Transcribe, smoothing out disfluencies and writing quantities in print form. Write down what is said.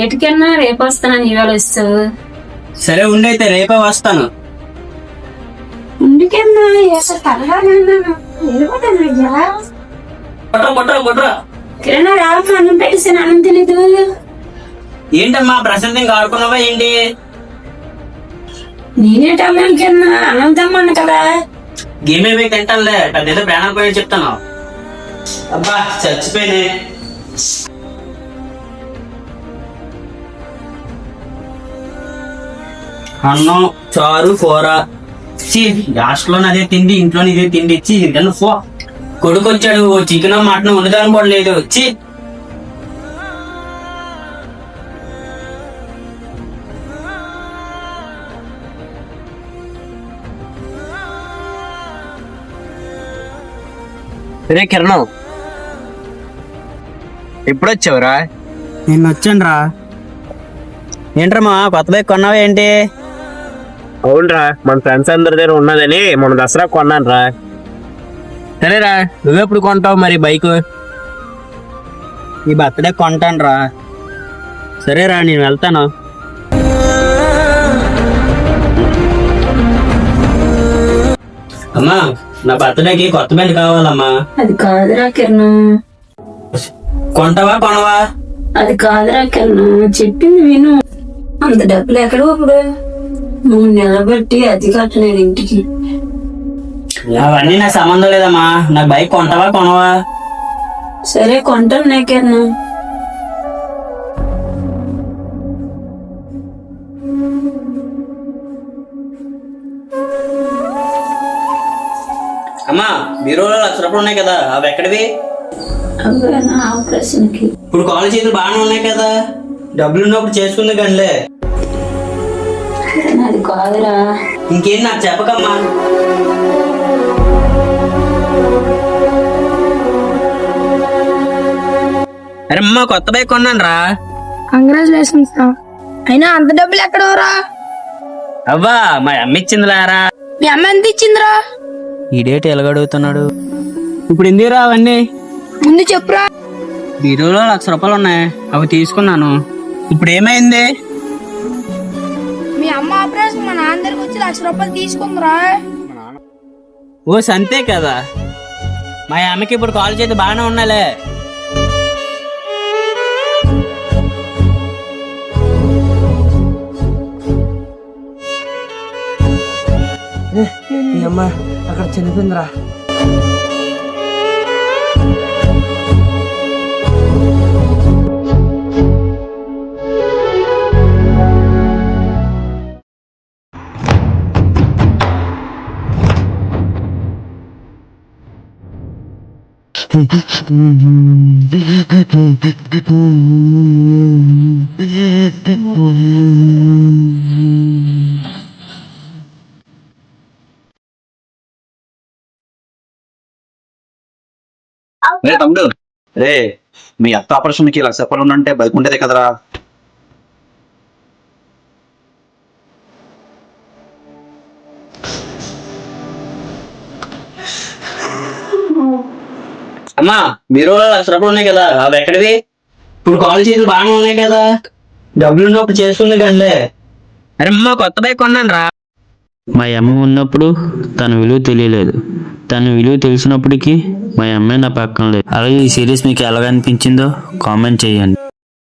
ఏటికన్నా రేపు వస్తానని ఇవాళ వస్తావు. సరే ఉండైతే రేపే వస్తాను. ఇంటికన్నా కిరణా రాత్రి అన్నం పెట్టేసాను, అన్నం తెలీదు. ఏంటమ్మా ప్రశాంత్ ఇంకా ఆడుకున్నావా ఏంటి? నేనేటమ్మా ఇంకన్నా అన్నం తెమ్మన్నా కదా. గేమ్ ఏమి తింటానులే, పెద్ద ప్రాణాలు పోయి చెప్తాను. అబ్బా చచ్చిపోయినే. అన్నం చారు కూర హాస్టల్లో అదే తిండి, ఇంట్లో ఇదే తిండి ఇచ్చి పో. కొడుకు వచ్చాడు, చికెన్ మటన్ వండుదాని కూడా లేదు. వచ్చి రే కిరణం, ఎప్పుడు వచ్చావురా? నేను వచ్చాను రా. ఏంట్రమ్మా కొత్త బైక్ కొన్నావా ఏంటి? అవునరా, మన ఫ్రెండ్స్ అందరి దగ్గర ఉన్నదని మన దసరా కొన్నాను రా. సరేరా, నువ్వెప్పుడు కొంటావు మరి బైక్? ఈ బర్త్డే కొంటాను రా. సరేరా నేను వెళ్తాను. అమ్మా నా బర్త్డేకి కొత్త బైక్ కావాలమ్మా. అది కాదురా కిరణం, కొంటావా కొనవా? అది కాదురా కిరణం, చెప్పింది విను. అంత డబ్బులు ఎక్కడ ఇప్పుడు? 3 నెలలు బట్టి అది కట్టలేదు ఇంటికి. అవన్నీ నాకు సంబంధం లేదమ్మా. నాకు బైక్ కొంటావా కొనవా? సరే కొంటాను నే కిరణం. అమ్మా బీరోలో ₹1,00,000 ఉన్నాయి కదా, అవి ఎక్కడివి? అవి నా ఆపరేషన్కి. ఇప్పుడు కాలేజ్ చేతులు బాగానే ఉన్నాయి కదా, డబ్బులు ఉన్నప్పుడు చేసుకుంది కండిలే. అది కాదురా. ఇంకేం నాకు చెప్పకమ్మా. అరే అమ్మా కొత్త బైక్ కొన్నాను రా. కంగ్రాచులేషన్స్ రా. అయినా అంత డబ్బులు ఎక్కడోరా? అవ్వా మా అమ్మ ఇచ్చిందిలారా. మీ అమ్మ ఎంత ఇచ్చిందిరా? ఈ డేట్ ఎలాగడుగుతున్నాడు. ఇప్పుడు ఎందుకురా అవన్నీ? ముందు చెప్పురా. బీరోలో ₹1,00,000 ఉన్నాయి, అవి తీసుకున్నాను. ఇప్పుడు ఏమైంది? మీ అమ్మ ఆపరేషన్ మా నాన్న దగ్గరికి వచ్చి ₹1,00,000 తీసుకుందిరా. ఓ సంతే కదా, మా అమ్మకి ఇప్పుడు కాల్ చేతి బాగానే ఉన్నాలే. అమ్మ అక్కడ చనిపోయిందిరా. రే తమ్ముడు, రే మీ అత్త ఆపరేషన్ కి ₹1,00,000 ఉందంటే బైక్ ఉండేదే కదరా. అమ్మా బీరోలో ₹1,00,000 ఉన్నాయి కదా, అవి ఎక్కడివి? ఇప్పుడు కాల్ చేతులు బాగానే ఉన్నాయి కదా, డబ్బులు ఉన్నప్పుడు చేసుకుంది కండిలే. అరే అమ్మా కొత్త బైక్ కొన్నాను రా. మా అమ్మ ఉన్నప్పుడు తన విలువ తెలియలేదు, తన విలువ తెలిసినప్పటికీ మా అమ్మే నా పక్కన లేదు. అలాగే ఈ సిరీస్ మీకు ఎలాగ అనిపించిందో కామెంట్ చేయండి.